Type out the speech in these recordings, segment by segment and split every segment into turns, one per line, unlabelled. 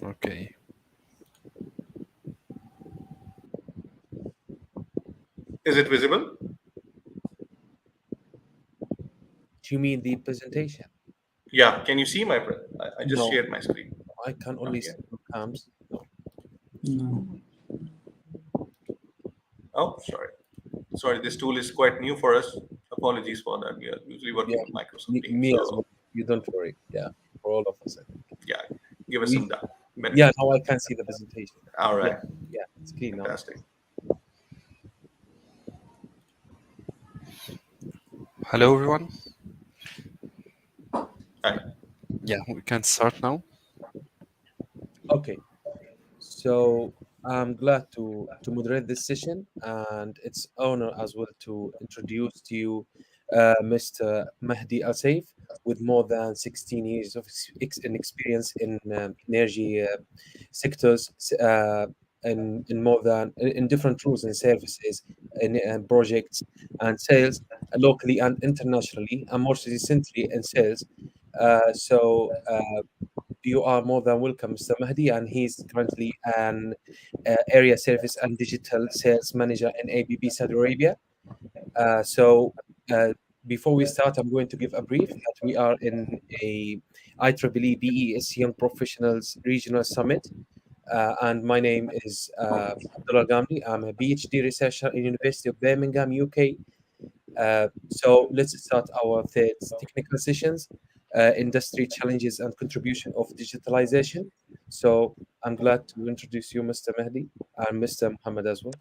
Okay.
Is it visible?
Do you mean the presentation?
Yeah. Can you see my? I just
No.
shared my screen.
I can only see
Okay.
your cams. No.
No.
Oh, sorry. Sorry, this tool is quite new for us. Apologies for that. We are usually working
Yeah,
with Microsoft Teams.
me as
So
well. You don't worry. Yeah, for all of us, I think.
yeah, give us
We,
some minutes.
yeah, now I can see the presentation.
All right.
Yeah, it's clean now.
Fantastic.
Hello, everyone.
Hi.
Yeah, we can start now.
Okay, so I'm glad to moderate this session, and it's honor as well to introduce to you Mr. Mahdi Al Saif, with more than 16 years of experience in energy sectors, in more than in different roles and services, in projects and sales, locally and internationally, and more recently in sales. You are more than welcome, Mr. Mahdi, and he's currently an area service and digital sales manager in ABB Saudi Arabia. Uh, so, uh, Before we start, I'm going to give a brief that we are in a IEEE BES Young Professionals Regional Summit, and my name is Abdullah Gamli. I'm a PhD researcher in University of Birmingham, UK. So let's start our third technical sessions, industry challenges and contribution of digitalization. So I'm glad to introduce you, Mr. Mahdi, and Mr. Muhammad as well.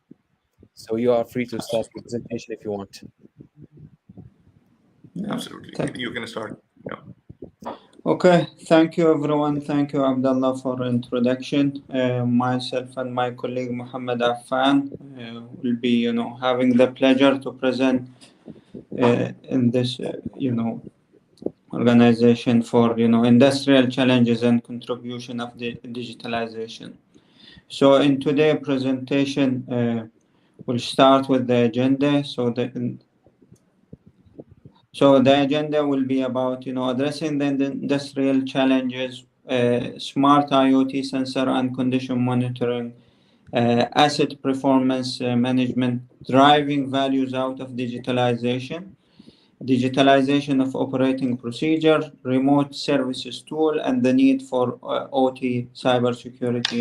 So you are free to start your presentation if you want.
Absolutely. You can start. Yeah.
Okay, thank you everyone. Thank you Abdullah for introduction. Myself and my colleague Muhammad Affan will be, having the pleasure to present in this, organization for, industrial challenges and contribution of the digitalization. So in today's presentation, we'll start with the agenda. So the agenda will be about, addressing the industrial challenges, smart IoT sensor and condition monitoring, asset performance management, driving values out of digitalization, digitalization of operating procedure, remote services tool, and the need for OT cybersecurity,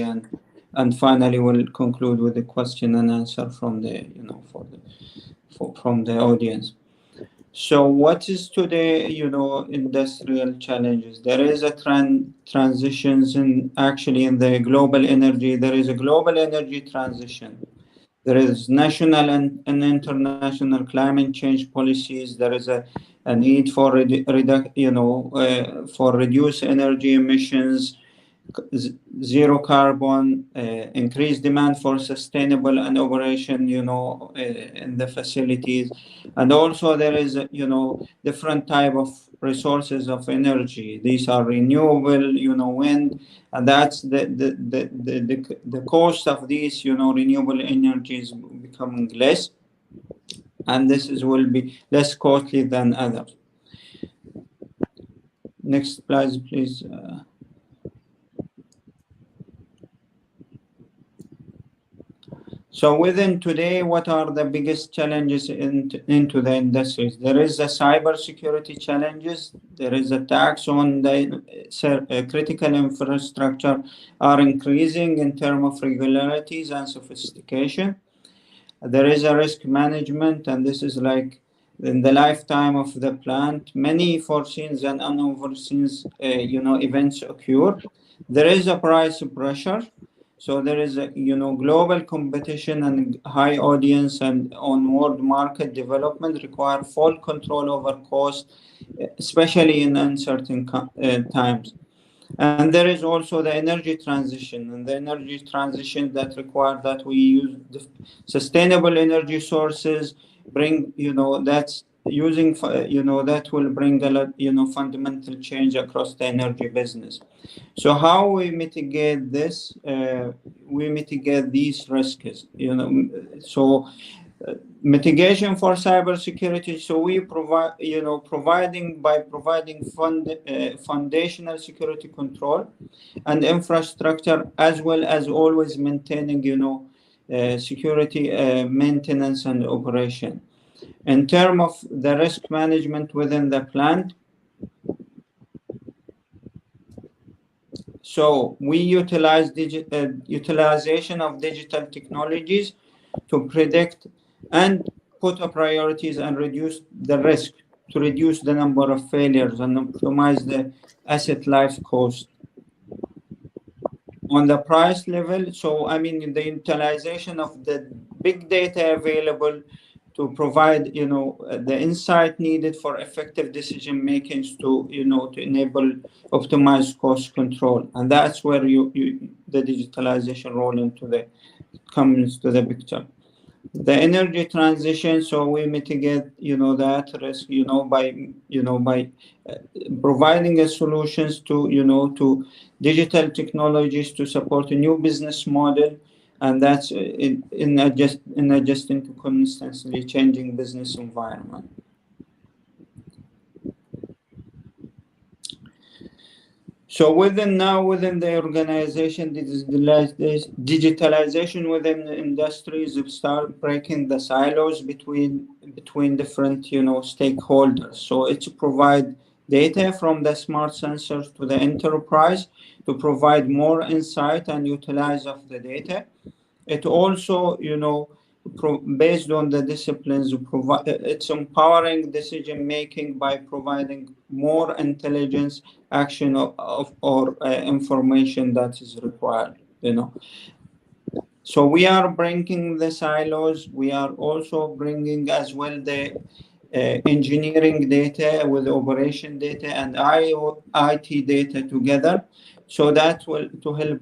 and finally we'll conclude with a question and answer from the, from the audience. So what is today, industrial challenges? There is a transitions in the global energy. There is a global energy transition. There is national and international climate change policies. There is a need for for reduce energy emissions, zero carbon, increased demand for sustainable and operation, in the facilities. And also there is, different type of resources of energy. These are renewable, wind, and that's the cost of these, renewable energies becoming less, and will be less costly than others. Next slide, please. So within today, what are the biggest challenges into the industries? There is a cybersecurity challenges. There is attacks on the critical infrastructure are increasing in terms of regularities and sophistication. There is a risk management, and this is like in the lifetime of the plant, many foreseen and unforeseen, events occur. There is a price pressure. So there is a, global competition and high audience, and on world market development require full control over cost, especially in uncertain times. And there is also the energy transition, and the energy transition that require that we use the sustainable energy sources, bring, that's using, that will bring a lot, fundamental change across the energy business. So how we mitigate this? We mitigate these risks, so Mitigation for cybersecurity. So we provide, providing foundational security control and infrastructure, as well as always maintaining, security maintenance and operation. In terms of the risk management within the plant, so we utilize utilization of digital technologies to predict and put up priorities and reduce the risk, to reduce the number of failures and optimize the asset life cost. On the price level, so I mean the utilization of the big data available to provide, the insight needed for effective decision makings to, to enable optimized cost control, and that's where the digitalization role comes to the picture. The energy transition, so we mitigate, that risk, by providing solutions to, to digital technologies to support a new business model, and that's in adjusting to constantly changing business environment. So within the organization, digitalization within the industries start breaking the silos between different, stakeholders. So it's provide data from the smart sensors to the enterprise to provide more insight and utilize of the data. It also, based on the disciplines, it's empowering decision making by providing more intelligence, action or information that is required. So we are bringing the silos. We are also bringing as well the engineering data with operation data and IT data together, so that will to help,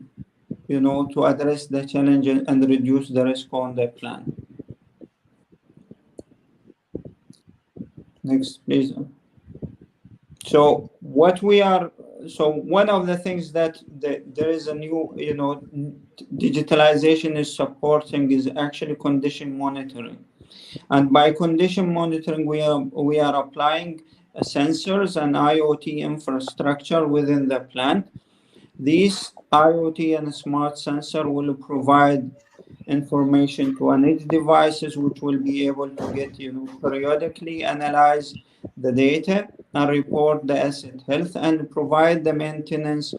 to address the challenge and reduce the risk on the plan. Next, please. So one of the things that there is a new, digitalization is supporting is actually condition monitoring. And by condition monitoring, we are applying sensors and IoT infrastructure within the plant. These IoT and smart sensor will provide information to an edge devices, which will be able to get, periodically analyze the data and report the asset health and provide the maintenance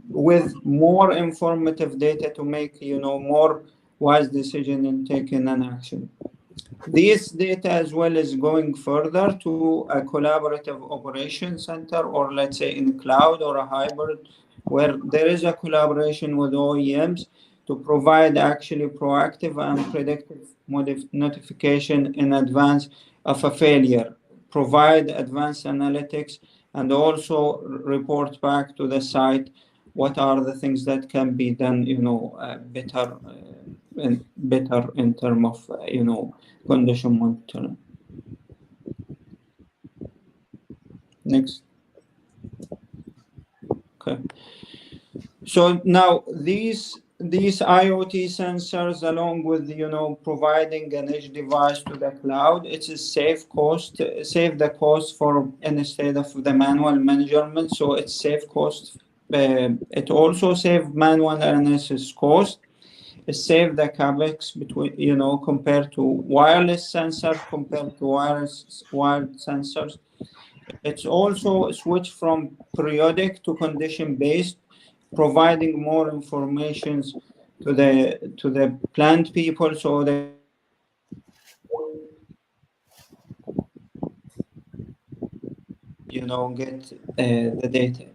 with more informative data to make, more wise decision in taking an action. This data as well is going further to a collaborative operation center, or let's say in cloud or a hybrid, where there is a collaboration with OEMs to provide actually proactive and predictive notification in advance of a failure, provide advanced analytics, and also report back to the site what are the things that can be done, better in terms of, condition monitoring. Next. Okay. So now these IoT sensors, along with, providing an edge device to the cloud, it is save the cost for instead of the manual measurement. So it's save cost. It also save manual analysis cost. It save the capex between, compared to wireless sensor compared to wired sensors. It's also switch from periodic to condition based, providing more information to the plant people, so they get the data.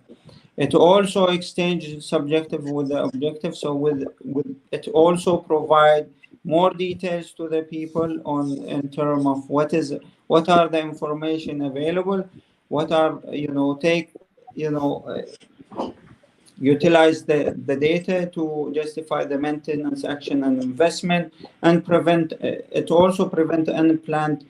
It also exchanges subjective with the objective. So with it also provide more details to the people in terms of what are the information available, what are, utilize the data to justify the maintenance action and investment, and it also prevent unplanned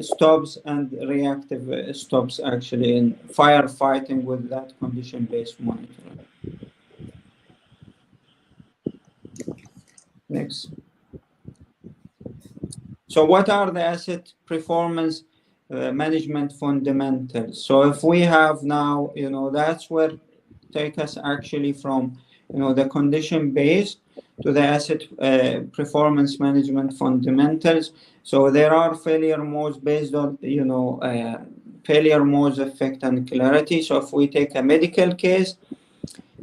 stops and reactive stops actually in firefighting with that condition-based monitoring. Next. So what are the asset performance management fundamentals? So if we have now, that's where take us actually from, the condition based to the asset performance management fundamentals. So there are failure modes based on, failure modes, effect, and clarity. So if we take a medical case,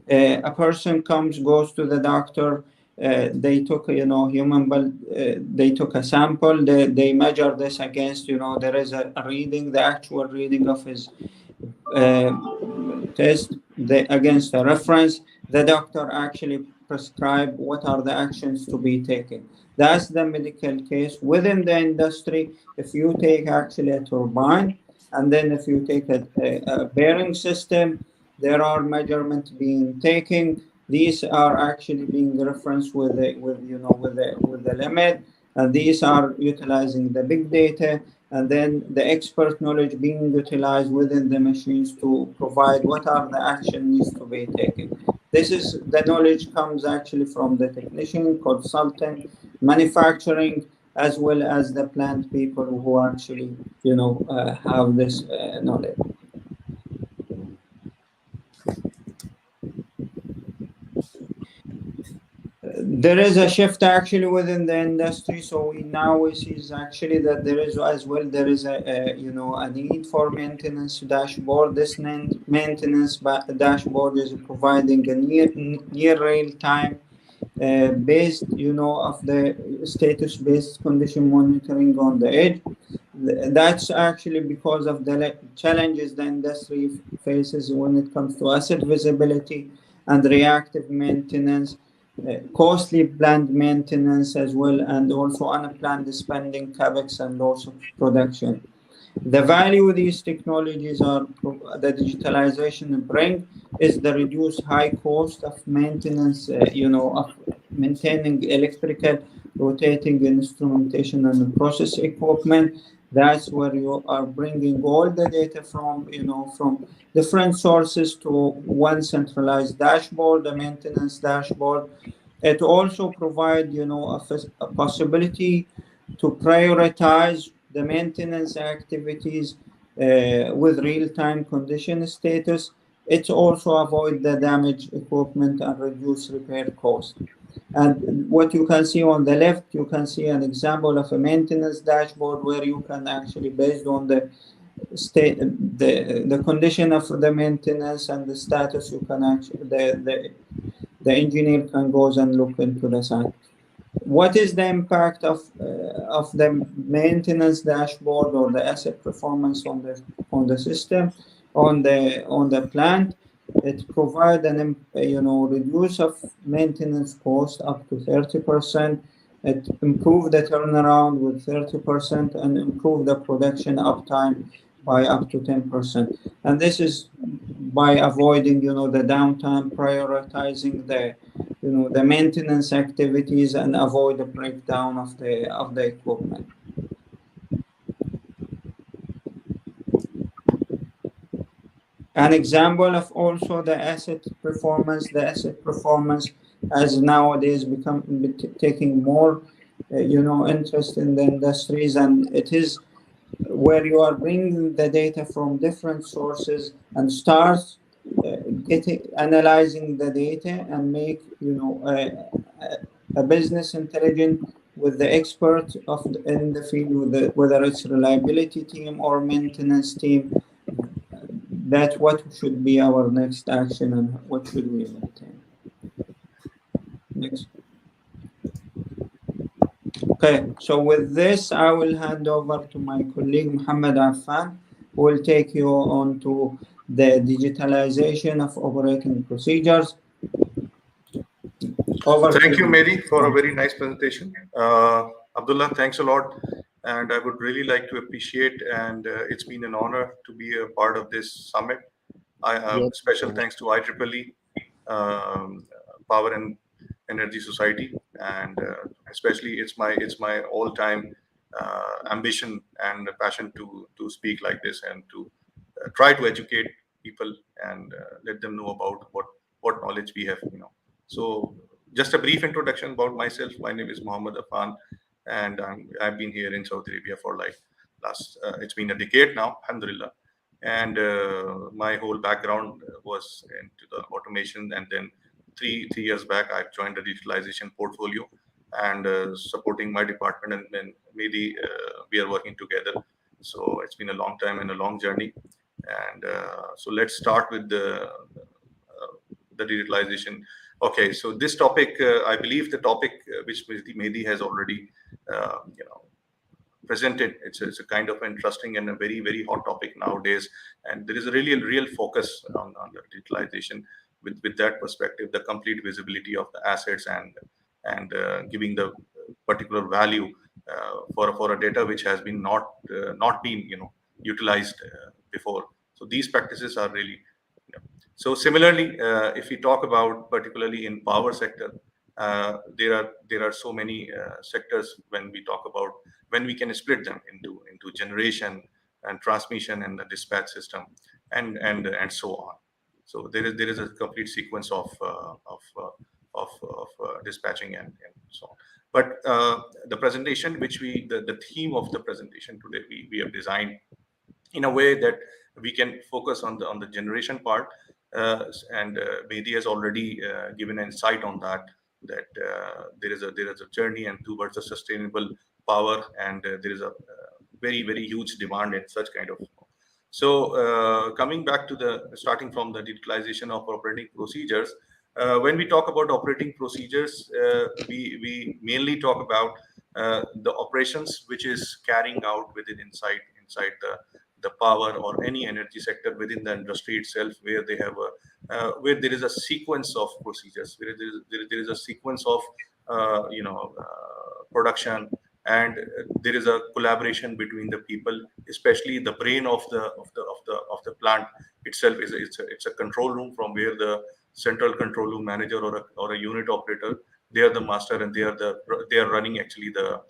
a person goes to the doctor. They took, they took a sample. They measure this against, there is a reading, the actual reading of his uh, test against a reference. The doctor actually prescribe what are the actions to be taken. That's the medical case. Within the industry, if you take actually a turbine, and then if you take a bearing system, there are measurements being taken. These are actually being referenced with the limit, and these are utilizing the big data, and then the expert knowledge being utilized within the machines to provide what are the action needs to be taken. This is the knowledge comes actually from the technician, consultant, manufacturing, as well as the plant people who actually have this knowledge. There is a shift actually within the industry. So we see is actually that there is as well there is a need for maintenance dashboard. This maintenance dashboard is providing a near real time based of the status based condition monitoring on the edge. That's actually because of the challenges the industry faces when it comes to asset visibility and reactive maintenance, costly planned maintenance as well, and also unplanned spending, capex, and loss of production. The value these technologies are the digitalization bring is the reduced high cost of maintenance, of maintaining electrical, rotating instrumentation and process equipment. That's where you are bringing all the data from different sources to one centralized dashboard, the maintenance dashboard. It also provides, a possibility to prioritize the maintenance activities with real-time condition status. It also avoid the damaged equipment and reduce repair cost. And what you can see on the left, you can see an example of a maintenance dashboard where you can actually, based on the state, the condition of the maintenance and the status, you can actually the engineer can go and look into the site. What is the impact of the maintenance dashboard or the asset performance on the system, on the plant? It provides an reduce of maintenance cost up to 30%. It improve the turnaround with 30% and improve the production uptime by up to 10%. And this is by avoiding the downtime, prioritizing the maintenance activities, and avoid the breakdown of the equipment. An example of also the asset performance has nowadays become taking more interest in the industries, and it is where you are bringing the data from different sources and start analyzing the data and make a business intelligence with the expert in the field, whether it's reliability team or maintenance team. That's what should be our next action and what should we maintain. Next. Okay, so with this, I will hand over to my colleague Muhammad Affan, who will take you on to the digitalization of operating procedures. Over
Thank
to
you,
you.
Mahdi, for a very nice presentation. Abdullah, thanks a lot. And I would really like to appreciate, and it's been an honor to be a part of this summit. Special thanks to IEEE, Power and Energy Society, and especially it's my all-time ambition and passion to speak like this and to try to educate people and let them know about what knowledge we have. So just a brief introduction about myself. My name is Mohammed Affan, and I've been here in Saudi Arabia for like it's been a decade now, alhamdulillah. And my whole background was into the automation, and then three years back I joined the digitalization portfolio and supporting my department, and then maybe we are working together. So it's been a long time and a long journey. And so let's start with the digitalization. Okay, so this topic, I believe the topic which Mehdi has already, presented. It's a kind of interesting and a very very hot topic nowadays, and there is a really a real focus on the digitalization with that perspective, the complete visibility of the assets and giving the particular value for a data which has been not been utilized before. So these practices are really, so similarly, if we talk about particularly in power sector, there are so many sectors when we talk about, when we can split them into generation and transmission and the dispatch system and so on. So there is a complete sequence of dispatching and so on. But the presentation which the theme of the presentation today, we have designed in a way that we can focus on the generation part, and Mehdi has already given insight on that there is a journey and towards a sustainable power, and there is a very very huge demand in such kind of. So coming back to the starting from the digitalization of operating procedures, when we talk about operating procedures, we mainly talk about the operations which is carrying out within inside the power or any energy sector within the industry itself, where they have a where there is a sequence of procedures, where there is a sequence of production, and there is a collaboration between the people, especially the brain of the plant itself is it's a control room from where the central control room manager or a unit operator, they are the master, and they are running actually the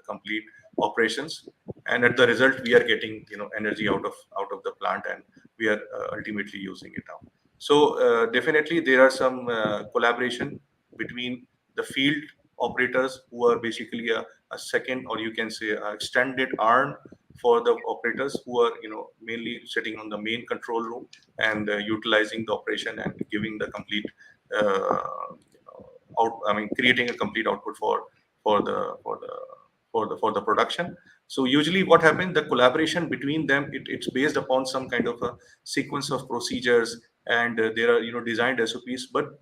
complete operations. And at the result we are getting energy out of the plant, and we are ultimately using it now. So definitely there are some collaboration between the field operators, who are basically a second, or you can say a extended arm for the operators, who are mainly sitting on the main control room and utilizing the operation and giving the complete creating a complete output for the for the for the production. So usually what happens, the collaboration between them, it's based upon some kind of a sequence of procedures, and there are designed SOPs. But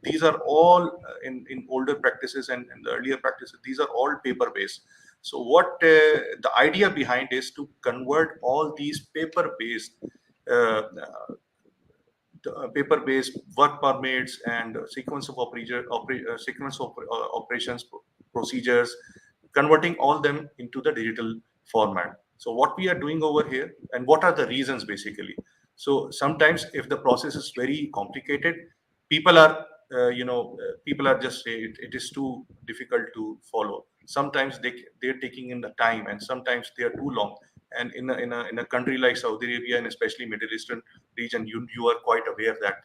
these are all in older practices and the earlier practices, these are all paper based. So what the idea behind is to convert all these paper-based work permits and sequence of operations procedures, converting all them into the digital format. So what we are doing over here, and what are the reasons basically? So sometimes if the process is very complicated, people are people are just say it is too difficult to follow. Sometimes they're taking in the time, and sometimes they are too long. And in a country like Saudi Arabia, and especially Middle Eastern region, you are quite aware that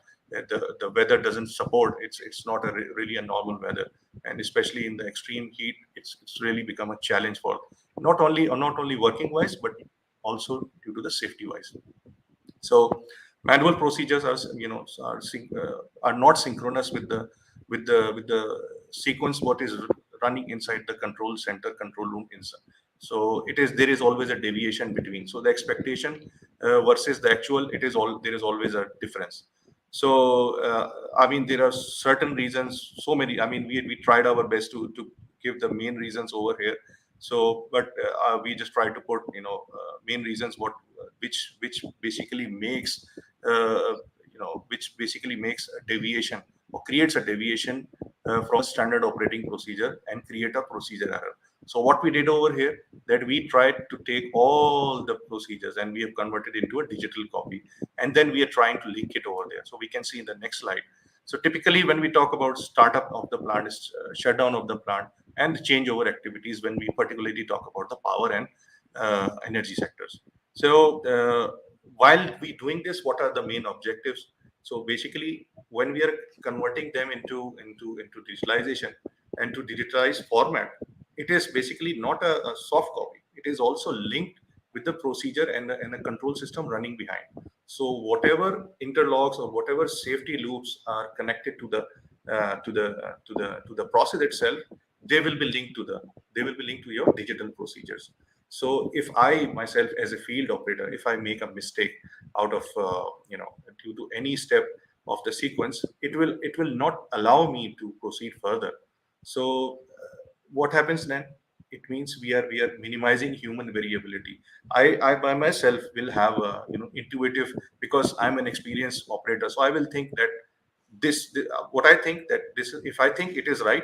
the weather doesn't support. It's not really a normal weather, and especially in the extreme heat, it's really become a challenge for not only working wise, but also due to the safety wise. So manual procedures are not synchronous with the sequence what is running inside the control center, control room inside. So there is always a deviation between. So the expectation versus the actual, there is always a difference. So there are certain reasons. So many. We tried our best to give the main reasons over here. So, but we just try to put main reasons which basically makes a deviation, or creates a deviation from standard operating procedure, and create a procedure error. So what we did over here, that we tried to take all the procedures and we have converted into a digital copy, and then we are trying to link it over there. So we can see in the next slide. So typically when we talk about startup of the plant, shutdown of the plant, and the changeover activities, when we particularly talk about the power and energy sectors. So while we doing this, what are the main objectives? So basically, when we are converting them into digitalization and to digitized format, it is basically not a soft copy. It is also linked with the procedure and a control system running behind. So whatever interlocks or whatever safety loops are connected to the process itself, they will be linked to your digital procedures. So if I myself as a field operator, if I make a mistake out of due to any step of the sequence, it will not allow me to proceed further. So what happens then? It means we are minimizing human variability. I by myself will have a intuitive, because I'm an experienced operator, so I will think that what I think that this is, if I think it is right,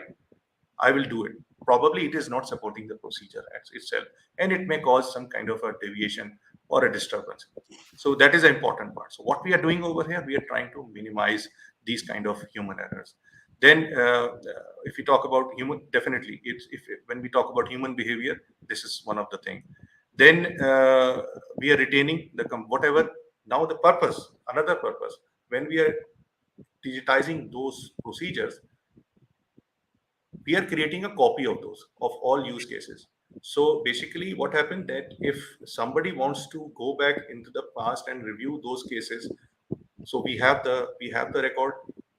I will do it. Probably it is not supporting the procedure itself, and it may cause some kind of a deviation or a disturbance. So that is the important part. So what we are doing over here, we are trying to minimize these kind of human errors. Then, if we talk about human, definitely, it's if when we talk about human behavior, this is one of the thing. Then we are retaining whatever. Now the purpose, another purpose, when we are digitizing those procedures, we are creating a copy of those, of all use cases. So basically what happened that if somebody wants to go back into the past and review those cases, so we have the record.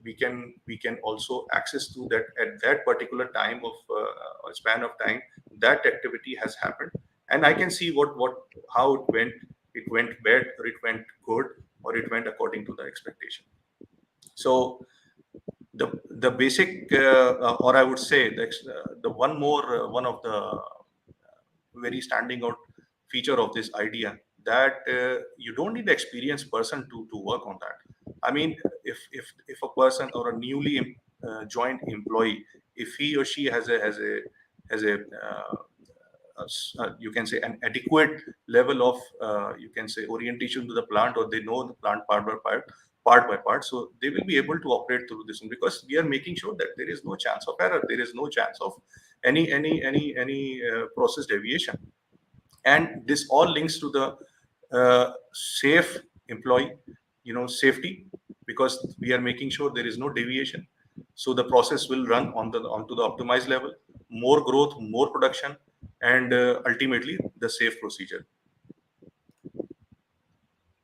We can also access to that at that particular time of or span of time that activity has happened, and I can see what how it went bad, or it went good, or it went according to the expectation. So the basic, or I would say the one more one of the very standing out feature of this idea, that you don't need an experienced person to work on that. I mean, if a person or a newly joined employee, if he or she has a you can say an adequate level of you can say orientation to the plant, or they know the plant part by part, so they will be able to operate through this one, because we are making sure that there is no chance of error, there is no chance of any process deviation. And this all links to the safe employee safety, because we are making sure there is no deviation, so the process will run onto the optimized level, more growth, more production, and ultimately the safe procedure.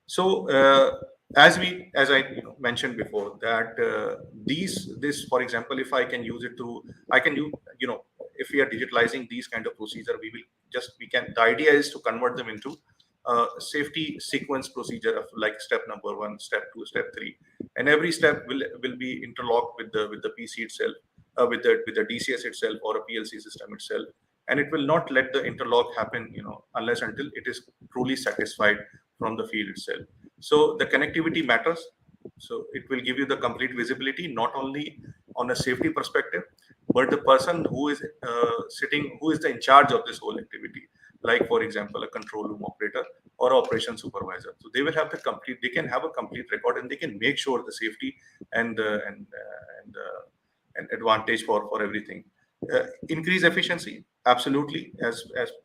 So as I mentioned before, that this, for example, if I can use it to, I can use, if we are digitalizing these kind of procedure, the idea is to convert them into safety sequence procedure of like step number one, step two, step three, and every step will be interlocked with the PC itself, with the DCS itself or a PLC system itself, and it will not let the interlock happen, unless until it is truly satisfied from the field itself. So the connectivity matters. So it will give you the complete visibility, not only on a safety perspective, but the person who is who is the in charge of this whole activity, like for example, a control room operator or operation supervisor. So they will have they can have a complete record, and they can make sure the safety and and advantage for everything. Increase efficiency, absolutely. As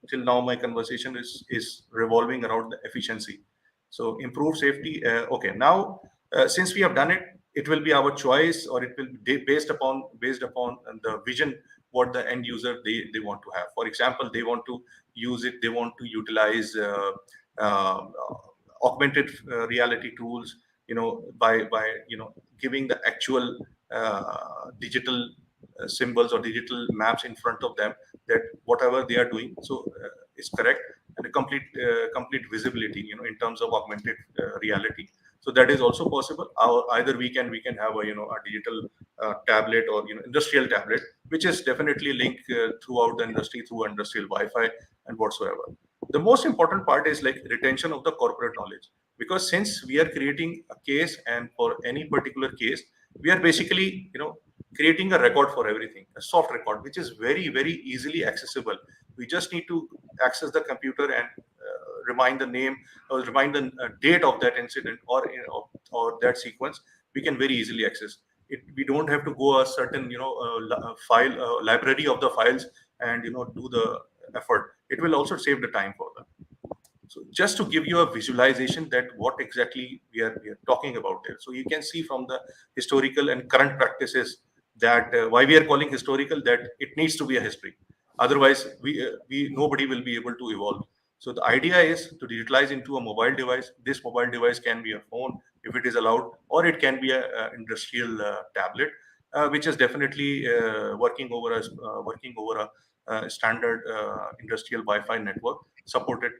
till now, my conversation is revolving around the efficiency. So improve safety. Okay, now since we have done it, it will be our choice, or it will be based upon the vision what the end user they want to have. For example, they want to use it. They want to utilize uh, augmented reality tools. By giving the actual digital symbols or digital maps in front of them, that whatever they are doing so is correct, and a complete visibility in terms of augmented reality. So that is also possible. Either we can have a digital tablet, or industrial tablet, which is definitely linked throughout the industry through industrial Wi-Fi and whatsoever. The most important part is like retention of the corporate knowledge, because since we are creating a case, and for any particular case we are basically creating a record for everything, a soft record, which is very, very easily accessible. We just need to access the computer and remind the name, or remind the date of that incident, or that sequence. We can very easily access it. We don't have to go a certain file library of the files and do the effort. It will also save the time for them. So just to give you a visualization that what exactly we are talking about there. So you can see from the historical and current practices that why we are calling historical, that it needs to be a history. Otherwise, we nobody will be able to evolve. So the idea is to digitalize into a mobile device. This mobile device can be a phone if it is allowed, or it can be a industrial tablet, which is definitely working over a standard industrial Wi-Fi network supported,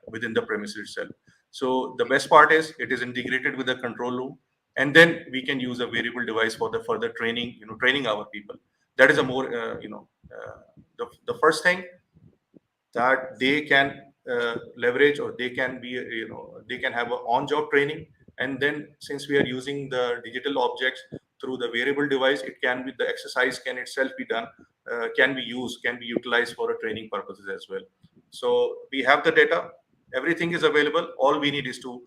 within the premises itself. So the best part is it is integrated with the control room, and then we can use a variable device for the further training, training our people. That is a more, the first thing that they can leverage, or they can be, they can have a on-job training. And then since we are using the digital objects through the wearable device, it can be, the exercise can itself be done, can be used, can be utilized for a training purposes as well. So we have the data, everything is available, all we need is to,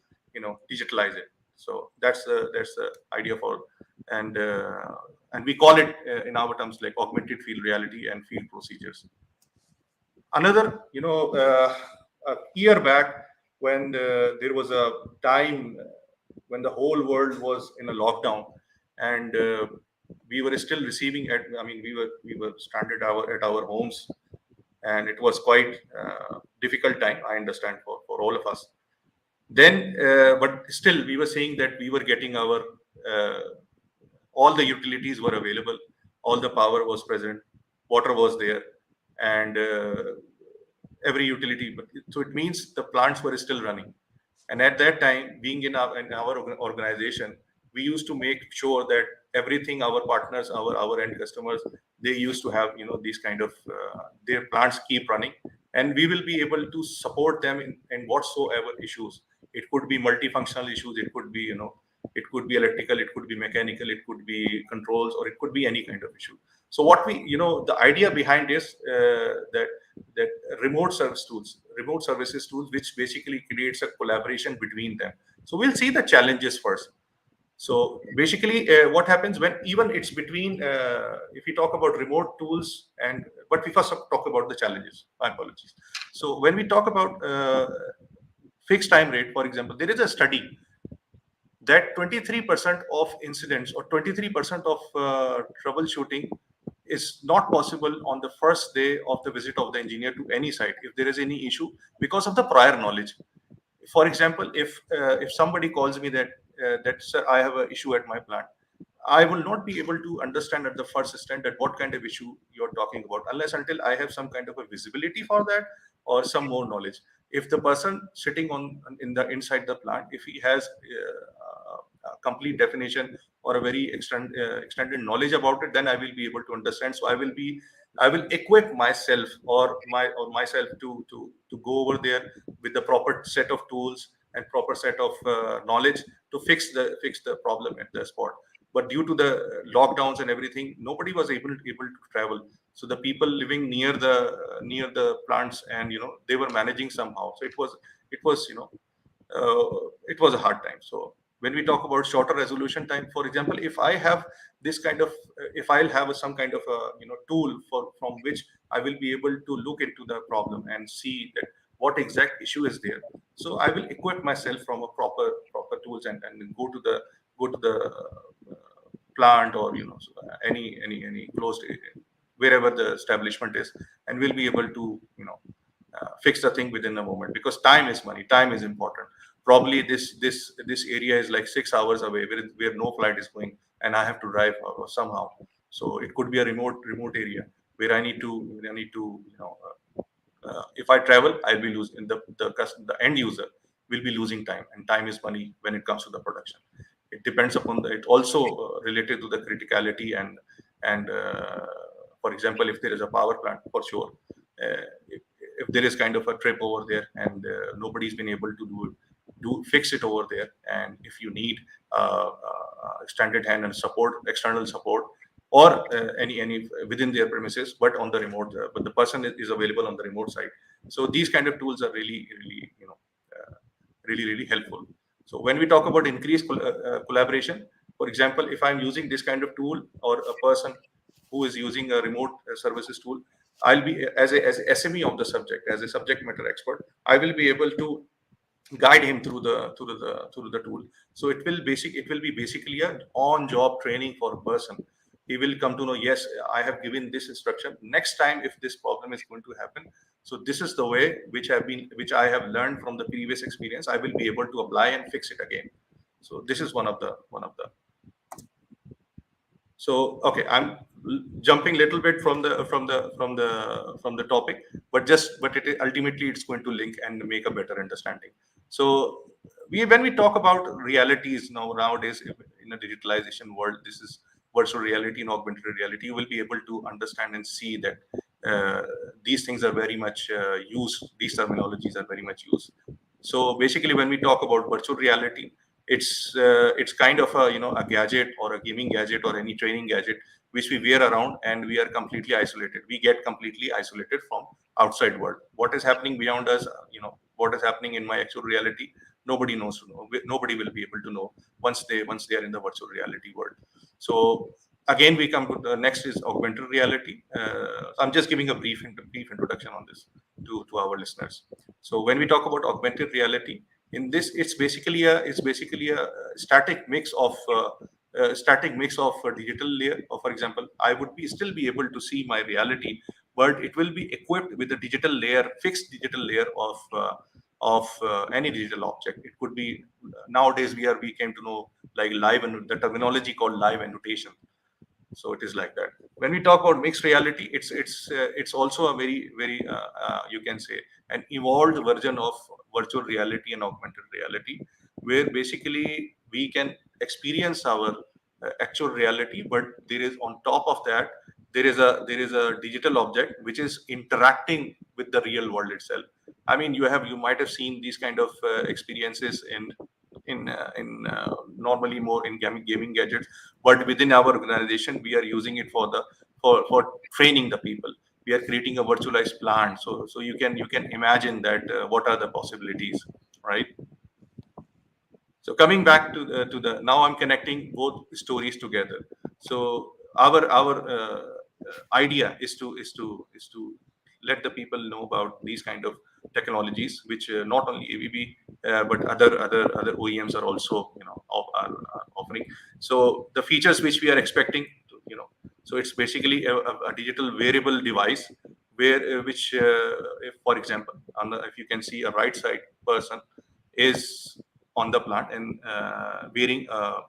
digitalize it. So that's the idea for, and and we call it, in our terms, like augmented field reality and field procedures. Another, a year back, when there was a time when the whole world was in a lockdown, and we were still receiving at, I mean, we were stranded at our homes, and it was quite difficult time, I understand, for all of us. Then, but still, we were saying that we were getting our, uh, all the utilities were available, all the power was present, water was there, and every utility. So it means the plants were still running. And at that time, being in our organization, we used to make sure that everything, our partners, our end customers, they used to have, these kind of, their plants keep running, and we will be able to support them in whatsoever issues. It could be multifunctional issues, it could be, it could be electrical, it could be mechanical, it could be controls, or it could be any kind of issue. So what we, the idea behind is, that remote services tools, which basically creates a collaboration between them. So we'll see the challenges first. So basically, what happens when even it's between, if we talk about remote tools, and but we first talk about the challenges. My apologies. So when we talk about fixed time rate, for example, there is a study that 23% of incidents, or 23% of troubleshooting, is not possible on the first day of the visit of the engineer to any site if there is any issue, because of the prior knowledge. For example, if somebody calls me that, sir, I have an issue at my plant, I will not be able to understand at the first instant that what kind of issue you're talking about, unless until I have some kind of a visibility for that, or some more knowledge. If the person sitting on in the inside the plant, if he has a complete definition, or a very extended knowledge about it, then I will be able to understand. So I will equip myself, or myself, to go over there with the proper set of tools and proper set of knowledge to fix the problem at the spot. But due to the lockdowns and everything, nobody was able to travel. So the people living near the plants, and they were managing somehow. So it was it was a hard time. So when we talk about shorter resolution time, for example, if I have this kind of, if I'll have some kind of a, tool from which I will be able to look into the problem and see that what exact issue is there. So I will equip myself from a proper tools, and go to the plant, or any closed area, wherever the establishment is, and we'll be able to fix the thing within a moment, because time is money, time is important. Probably this area is like 6 hours away, where no flight is going, and I have to drive somehow. So it could be a remote area where I need to if I travel, I'll be losing, the end user will be losing time, and time is money when it comes to the production. It depends upon it also related to the criticality, and for example, if there is a power plant, for sure, if there is kind of a trip over there, and nobody's been able to do fix it over there, and if you need extended hand and support, external support, or any within their premises, but on the remote, but the person is available on the remote side. So these kind of tools are really really helpful. So when we talk about increased collaboration, for example, if I'm using this kind of tool, or a person who is using a remote services tool, I'll be, as a SME of the subject, as a subject matter expert, I will be able to guide him through the tool. So it will be basically a on job training for a person, he will come to know, yes, I have given this instruction. Next time, if this problem is going to happen, so this is the way which I have learned from the previous experience. I will be able to apply and fix it again. So this is one of the. So okay, I'm jumping a little bit from the topic, but ultimately it's going to link and make a better understanding. So when we talk about realities nowadays in a digitalization world, this is virtual reality and augmented reality. You will be able to understand and see that uh, these things are very much used. These terminologies are very much used. So basically, when we talk about virtual reality, it's kind of a gadget or a gaming gadget or any training gadget which we wear around, and we are completely isolated. We get completely isolated from outside world. What is happening beyond us, what is happening in my actual reality, nobody knows to know. Nobody will be able to know once they are in the virtual reality world. So again, we come to the next is augmented reality. I'm just giving a brief introduction on this to our listeners. So when we talk about augmented reality, in this, it's basically a static mix of a digital layer. Or for example, I would still be able to see my reality, but it will be equipped with a digital layer, fixed digital layer of any digital object. It could be, nowadays we came to know, like live, and the terminology called live annotation. So it is like that. When we talk about mixed reality, it's also a very you can say an evolved version of virtual reality and augmented reality, where basically we can experience our actual reality, but there is, on top of that, there is a digital object which is interacting with the real world itself. I mean, you might have seen these kind of experiences in normally more in gaming gadgets, but within our organization we are using it for training the people. We are creating a virtualized plant, so you can imagine that what are the possibilities, right? So coming back to the now, I'm connecting both stories together. So our idea is to let the people know about these kind of technologies, which not only ABB, but other OEMs are also are offering. So the features which we are expecting, so it's basically a digital wearable device, where if, for example, if you can see a right side person is on the plant and wearing a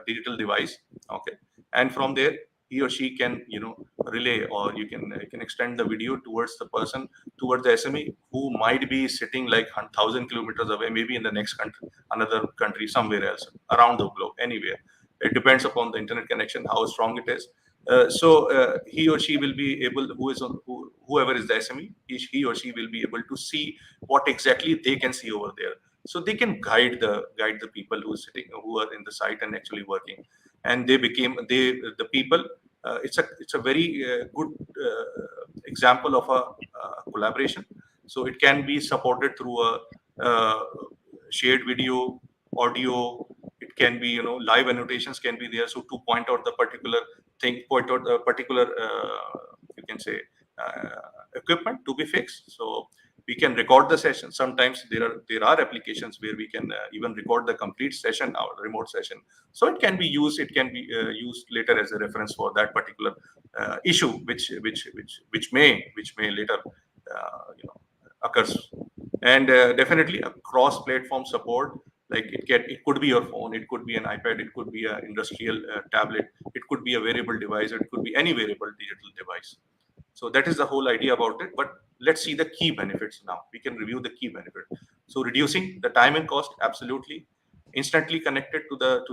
digital device. Okay, and from there he or she can relay, or you can extend the video towards the person, towards the SME who might be sitting like 1,000 kilometers away, maybe in the next country, another country, somewhere else around the globe, anywhere. It depends upon the internet connection, how strong it is. So he or she will be able, whoever is the SME, he or she will be able to see what exactly they can see over there. So they can guide the people who are in the site and actually working. And the people. It's a very good example of a collaboration. So it can be supported through a uh, shared video, audio. It can be, live annotations can be there. So to point out the particular thing, point out the particular, you can say, equipment to be fixed. So we can record the session. Sometimes there are applications where we can even record the complete session, our remote session. So it can be used. It can be used later as a reference for that particular issue, which may later occurs. And definitely a cross-platform support. Like it could be your phone, it could be an iPad, it could be an industrial tablet, it could be a wearable device, it could be any wearable digital device. So that is the whole idea about it. But let's see the key benefits now. We can review the key benefit. So reducing the time and cost, absolutely. Instantly connected to the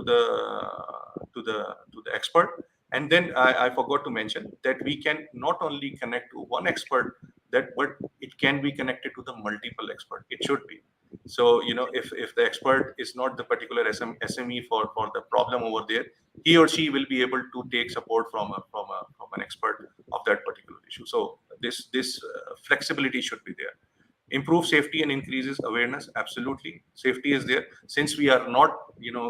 expert. And then I forgot to mention that we can not only connect to one expert, but it can be connected to the multiple expert. It should be. So if the expert is not the particular SME for the problem over there, he or she will be able to take support from an expert of that particular issue. So this flexibility should be there. Improve safety and increases awareness, absolutely. Safety is there, since we are not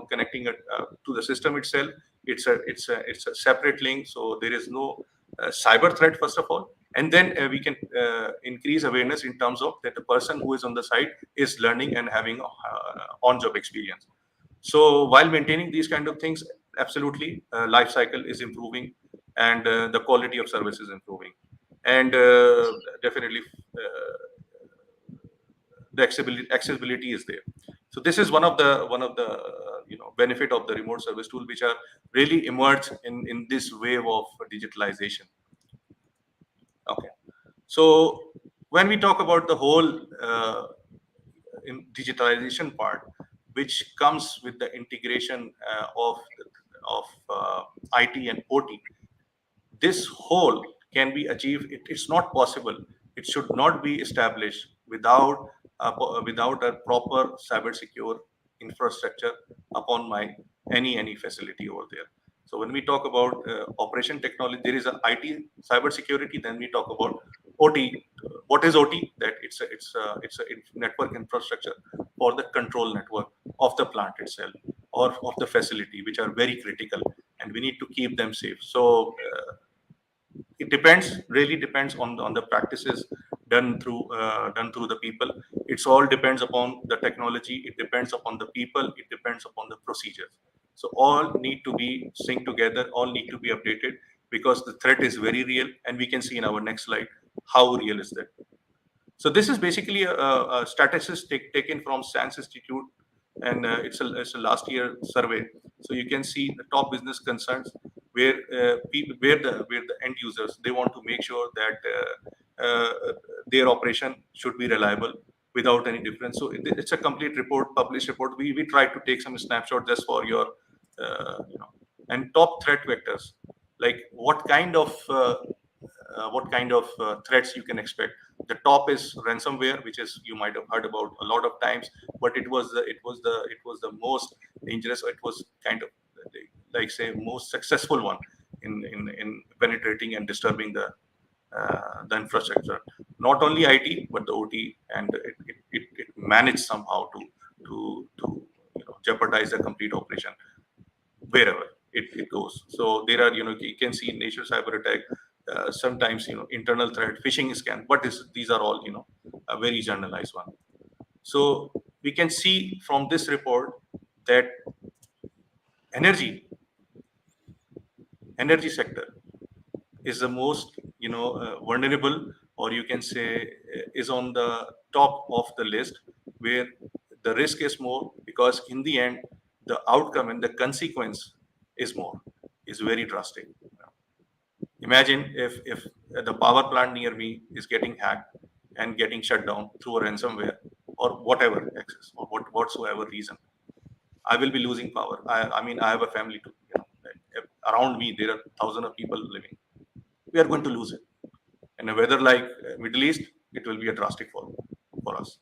connecting it to the system itself. It's a separate link, so there is no cyber threat, first of all. And then we can increase awareness in terms of that the person who is on the site is learning and having on-job experience. So while maintaining these kind of things, absolutely, life cycle is improving, and the quality of service is improving, and definitely the accessibility is there. So this is one of the benefit of the remote service tool, which are really emerged in this wave of digitalization. Okay, so when we talk about the whole in digitalization part, which comes with the integration of IT and OT, this whole can be achieved. It's not possible. It should not be established without a proper cyber secure infrastructure upon my any facility over there. So when we talk about operation technology, there is a IT cyber security. Then we talk about OT. What is OT? That it's a network infrastructure for the control network of the plant itself or of the facility, which are very critical, and we need to keep them safe. So it depends, really depends on the practices done through the people. It's all depends upon the technology, it depends upon the people, it depends upon the procedures. So all need to be synced together, all need to be updated, because the threat is very real, and we can see in our next slide how real is that. So this is basically a statistics taken from SANS Institute, and it's a last year survey. So you can see the top business concerns, where where the end users, they want to make sure that their operation should be reliable without any difference. So it's a complete report, published report. We tried to take some snapshot just for your uh, you know and top threat vectors, like what kind of threats you can expect. The top is ransomware, which is, you might have heard about a lot of times, but it was the most dangerous. It was kind of, like, say, most successful one in penetrating and disturbing the infrastructure, not only IT but the OT, and it managed somehow to jeopardize the complete operation wherever it goes. So there are, you can see nature cyber attack, sometimes, internal threat, phishing scam, but these are all, a very generalized one. So we can see from this report that energy energy sector is the most, vulnerable, or you can say is on the top of the list, where the risk is more, because in the end the outcome and the consequence is more, is very drastic. Imagine if the power plant near me is getting hacked and getting shut down through a ransomware, or whatever access, or whatsoever reason, I will be losing power. I mean, I have a family too. Around me there are thousands of people living. We are going to lose it. In a weather like Middle East, it will be a drastic fall for us.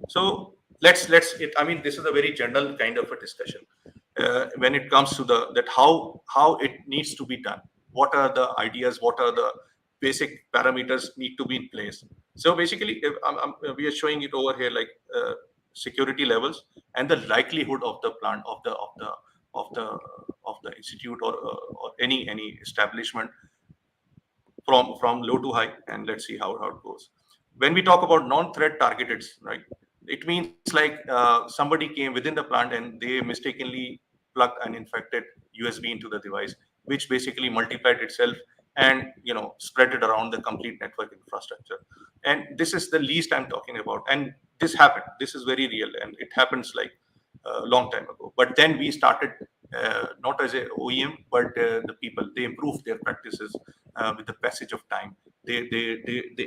So let's it. I mean, this is a very general kind of a discussion when it comes to that how it needs to be done. What are the ideas? What are the basic parameters need to be in place? So basically, if, we are showing it over here, like security levels and the likelihood of the plant of the of the institute, or any establishment, from low to high, and let's see how it goes. When we talk about non-threat targeted, right, it means like somebody came within the plant and they mistakenly plugged an infected USB into the device, which basically multiplied itself and, spread it around the complete network infrastructure. And this is the least I'm talking about. And this happened. This is very real, and it happens like a long time ago. But then we started, not as a OEM, but the people, they improved their practices with the passage of time. They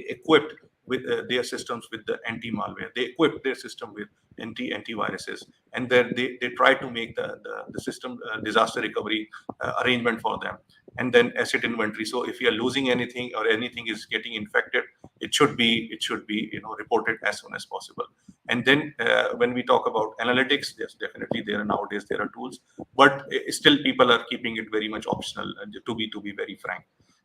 equipped with their systems with the anti-malware. They equipped their system with antiviruses, and then they try to make the system disaster recovery arrangement for them, and then asset inventory. So if you are losing anything, or anything is getting infected, it should be reported as soon as possible. And then when we talk about analytics, yes, definitely nowadays there are tools, but still people are keeping it very much optional, to be very frank.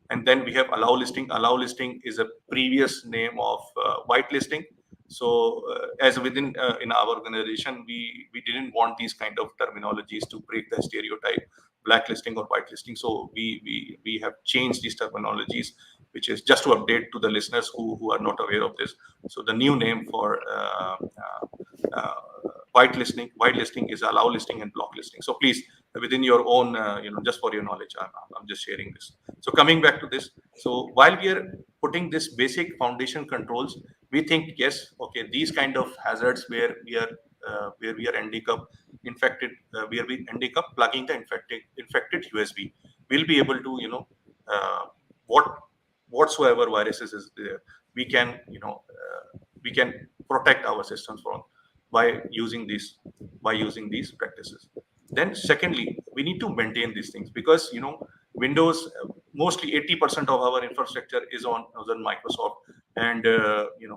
And then we have allow listing. Allow listing is a previous name of whitelisting. So as within in our organization, we didn't want these kind of terminologies to break the stereotype, blacklisting or whitelisting. So we have changed these terminologies, which is just to update to the listeners who are not aware of this. So the new name for uh, whitelisting is allow listing and block listing. So please, within your own, just for your knowledge, I'm just sharing this. So coming back to this, so while we are putting this basic foundation controls, we think yes, okay, these kind of hazards where we are ending up infected, where we ending up plugging the infected USB, we'll be able to uh, what whatsoever viruses is there, we can we can protect our systems from by using these practices. Then secondly, we need to maintain these things because Windows, mostly 80% of our infrastructure is on Microsoft, and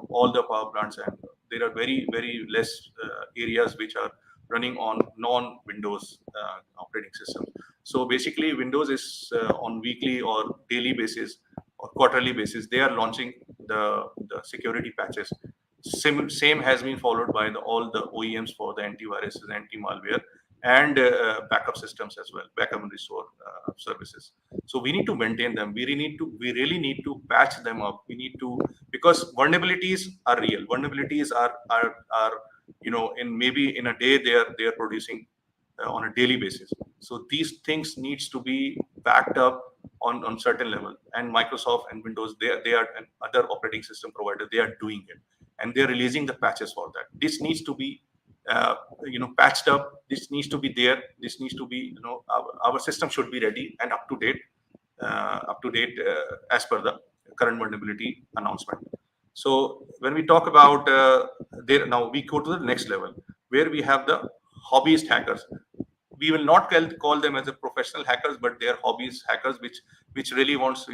all the power plants, and there are very less areas which are running on non-Windows operating systems. So basically, Windows is on weekly or daily basis or quarterly basis, they are launching the security patches. Same has been followed by all the OEMs for the antiviruses, anti-malware, and backup systems as well, backup and restore services. So we need to maintain them. We really need to patch them up. We need to, because vulnerabilities are real. Vulnerabilities are in maybe in a day they are producing on a daily basis. So these things needs to be backed up on certain level. And Microsoft and Windows, they are and other operating system provider, they are doing it, and they're releasing the patches for that. This needs to be patched up. This needs to be there. This needs to be our system should be ready and up to date as per the current vulnerability announcement. So when we talk about there, now we go to the next level where we have the hobbyist hackers. We will not call them as a professional hackers, but they are hobbyist hackers, which really wants to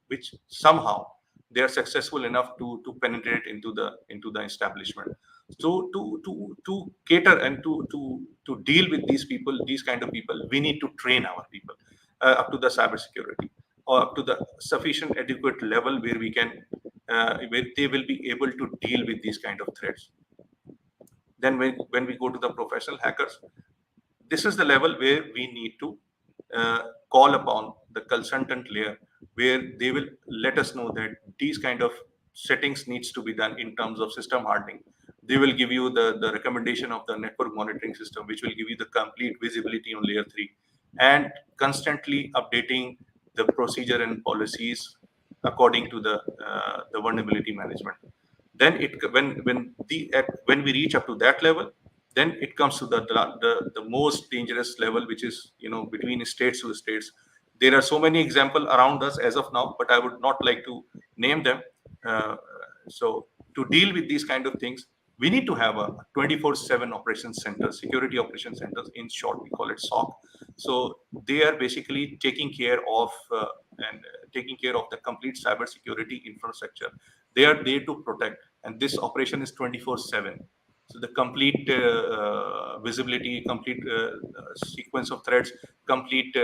which somehow they are successful enough to penetrate into the establishment. So to cater and to deal with these people, these kind of people, we need to train our people up to the cybersecurity, or up to the sufficient adequate level where we can where they will be able to deal with these kind of threats. Then when we go to the professional hackers, this is the level where we need to call upon the consultant layer, where they will let us know that these kind of settings needs to be done in terms of system hardening. They will give you the recommendation of the network monitoring system, which will give you the complete visibility on layer 3, and constantly updating the procedure and policies according to the vulnerability management. Then it when we reach up to that level, then it comes to the most dangerous level, which is between states to states. There are so many examples around us as of now, but I would not like to name them. So to deal with these kind of things, we need to have a 24/7 operations center, security operations centers. In short, we call it SOC. So they are basically taking care of taking care of the complete cybersecurity infrastructure. They are there to protect, and this operation is 24/7. So the complete visibility, complete sequence of threats, complete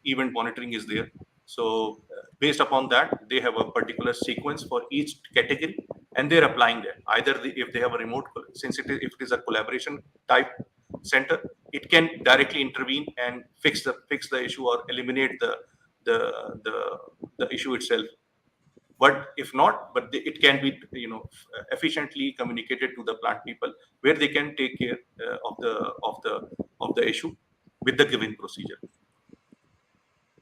event monitoring is there. So based upon that, they have a particular sequence for each category, and they're applying that. Either if they have a remote, since if it is a collaboration type center, it can directly intervene and fix the issue or eliminate the the, the issue itself. But if not, but it can be efficiently communicated to the plant people, where they can take care of the issue with the given procedure.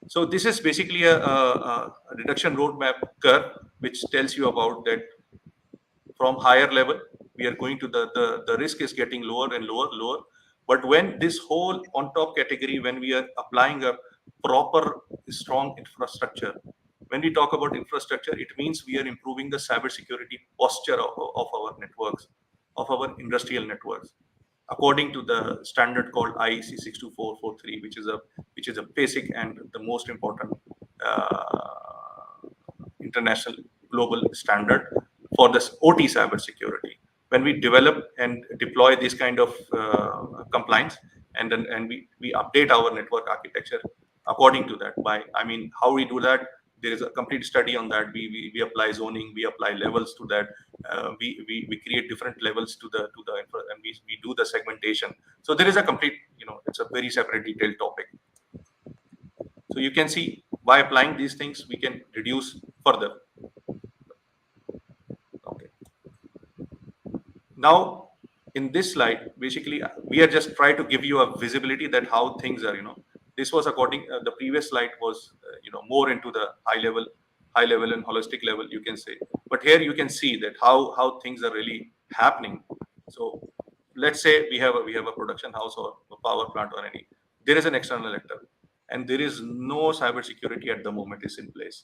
So this is basically a reduction roadmap curve, which tells you about that from higher level we are going to the risk is getting lower and lower. But when this whole on top category, when we are applying a proper strong infrastructure, when we talk about infrastructure, it means we are improving the cybersecurity posture of our networks, of our industrial networks, according to the standard called IEEE 62443, which is a basic and the most important international global standard for this OT cybersecurity. When we develop and deploy this kind of compliance, and we update our network architecture according to that. How we do that? There is a complete study on that. We apply zoning, we apply levels to that. We create different levels to the and we do the segmentation. So there is a complete, it's a very separate detailed topic. So you can see by applying these things, we can reduce further. Okay. Now, in this slide, basically, we are just trying to give you a visibility that how things are. This was according the previous slide was more into the high level and holistic level, you can say. But here you can see that how things are really happening. So let's say we have a production house or a power plant or any. There is an external actor, and there is no cyber security at the moment is in place.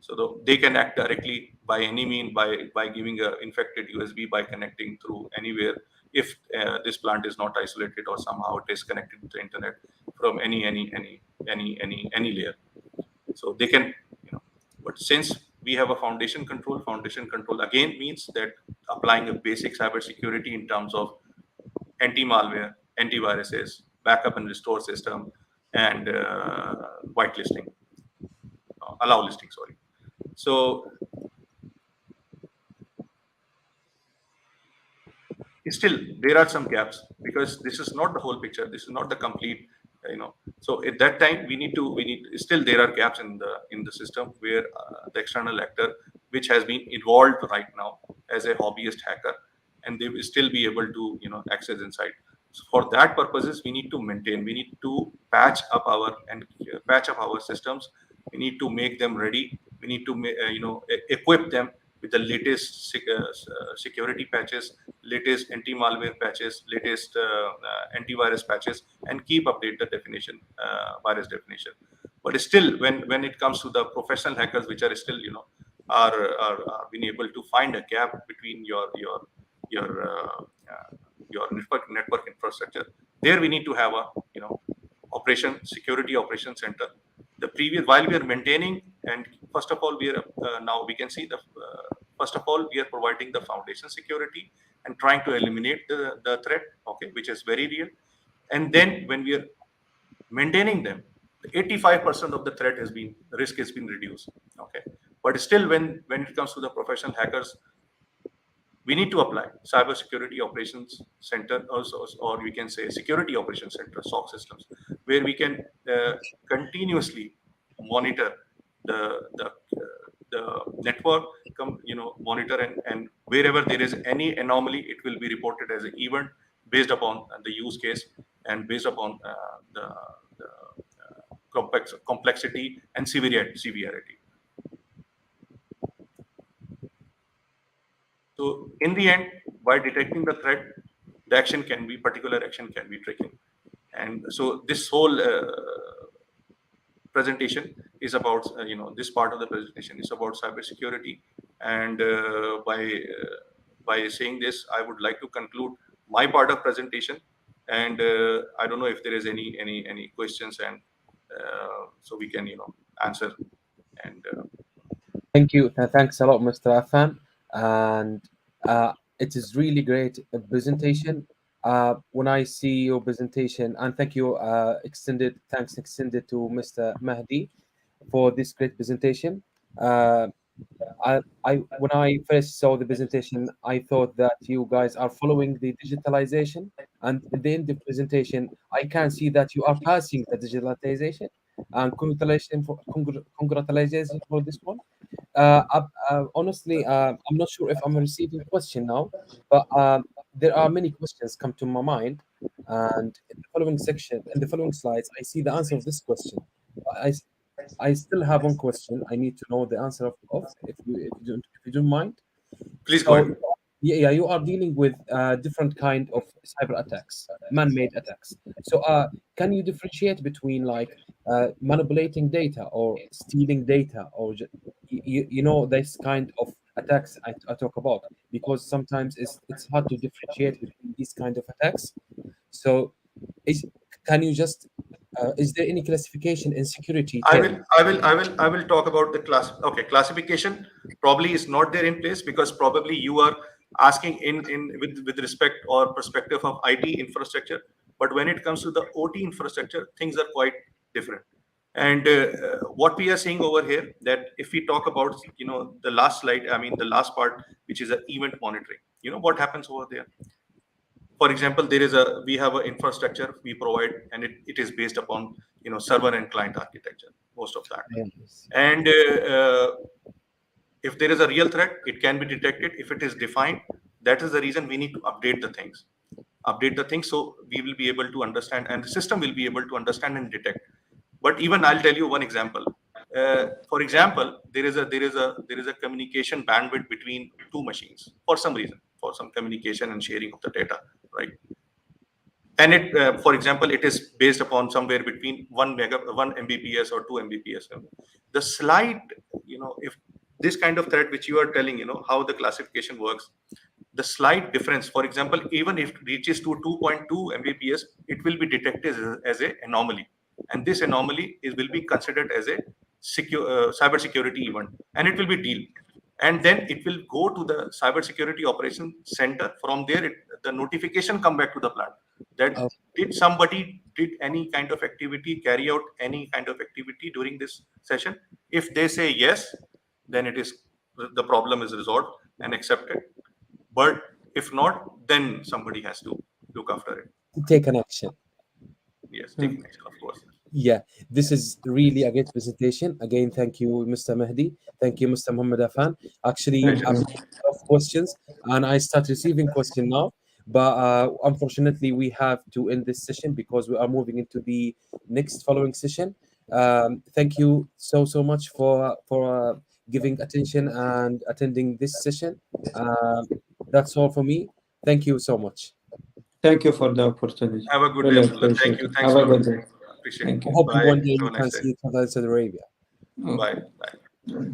So they can act directly by any mean by giving a infected USB by connecting through anywhere if this plant is not isolated or somehow it is connected to the internet from any layer. So they can, but since we have a foundation control again means that applying a basic cyber security in terms of anti-malware, antiviruses, backup and restore system, and whitelisting, allow listing, sorry. So still there are some gaps because this is not the whole picture. This is not the complete, So at that time we need still there are gaps in the system where the external actor, which has been evolved right now as a hobbyist hacker, and they will still be able to access inside. So for that purposes, we need to maintain. We need to patch up our systems. We need to make them ready. We need to equip them with the latest security patches, latest anti-malware patches, latest antivirus patches, and keep update the definition, virus definition. But still, when it comes to the professional hackers, which are still are being able to find a gap between your your network infrastructure, there we need to have a security operation center. The previous, while we are maintaining, and first of all we are now we can see the first of all we are providing the foundation security and trying to eliminate the threat, okay, which is very real. And then when we are maintaining them, 85% of the risk has been reduced, okay. But still, when it comes to the professional hackers, we need to apply cybersecurity operations center also, or we can say security operations center, SOC systems, where we can continuously monitor the network, monitor, and wherever there is any anomaly, it will be reported as an event based upon the use case and based upon the complexity and severity. So in the end, by detecting the threat, particular action can be taken. And so this whole presentation is about, this part of the presentation is about cybersecurity. And by saying this, I would like to conclude my part of presentation. And I don't know if there is any questions, and so we can answer. And
Thank you. Thanks a lot, Mr. Affan. And it is really great presentation. When I see your presentation, and thank you, thanks extended to Mr. Mahdi for this great presentation. Uh, when I first saw the presentation, I thought that you guys are following the digitalization, and in the end of the presentation, I can see that you are passing the digitalization. And congratulations for this one. Honestly, I'm not sure if I'm receiving question now, but there are many questions come to my mind, and in the following section, in the following slides, I see the answer of this question. I, I still have one question. I need to know the answer of if you don't mind.
please go
So
ahead.
yeah, you are dealing with different kind of cyber attacks, man-made attacks. So can you differentiate between like manipulating data or stealing data, or this kind of attacks I talk about, because sometimes it's hard to differentiate between these kind of attacks. So is can you just is there any classification in security
I
term?
will, I will, I will, I will talk about the class. Okay, classification probably is not there in place because probably you are asking with respect or perspective of IT infrastructure. But when it comes to the OT infrastructure, things are quite different. And what we are seeing over here, that if we talk about the last slide, I mean the last part, which is the event monitoring. What happens over there? For example, we have an infrastructure we provide, and it is based upon server and client architecture. most of that.
Yes.
And if there is a real threat, it can be detected. If it is defined, that is the reason we need to update the things. Update the things so we will be able to understand, and the system will be able to understand and detect. But even I'll tell you one example. For example, there is a communication bandwidth between two machines for some reason, for some communication and sharing of the data, right? And it, for example, it is based upon somewhere between 1 Mbps or 2 Mbps. The slight, if this kind of threat which you are telling, how the classification works, the slight difference, for example, even if it reaches to 2.2 Mbps, it will be detected as a anomaly, and this anomaly will be considered as a cyber security event, and it will be deal, and then it will go to the cyber security operation center. From there, the notification come back to the plant that
Oh,
did somebody did any kind of activity, carry out any kind of activity during this session. If they say yes, then it is, the problem is resolved and accepted. But if not, then somebody has to look after it.
take an action.
Yes, take an action, of course.
Yeah, this is really a great presentation. Again, thank you, Mr. Mahdi. Thank you, Mr. Muhammad Affan. Actually,
Thank
I'm
you.
getting a lot of questions, and I start receiving questions now. But unfortunately, we have to end this session because we are moving into the next following session. Thank you so much for giving attention and attending this session. Um, that's all for me. Thank you so much.
Thank you for the opportunity.
Have a good day,
Really
Abdullah. Thank
appreciate
you.
it.
Thanks
Have
a
a
lot.
good day.
Appreciate it.
Thank
I
you.
hope
Bye.
one day
Have
we
a
can
nice
see
day.
each other in Saudi Arabia.
Okay.
Bye. Bye.
Right.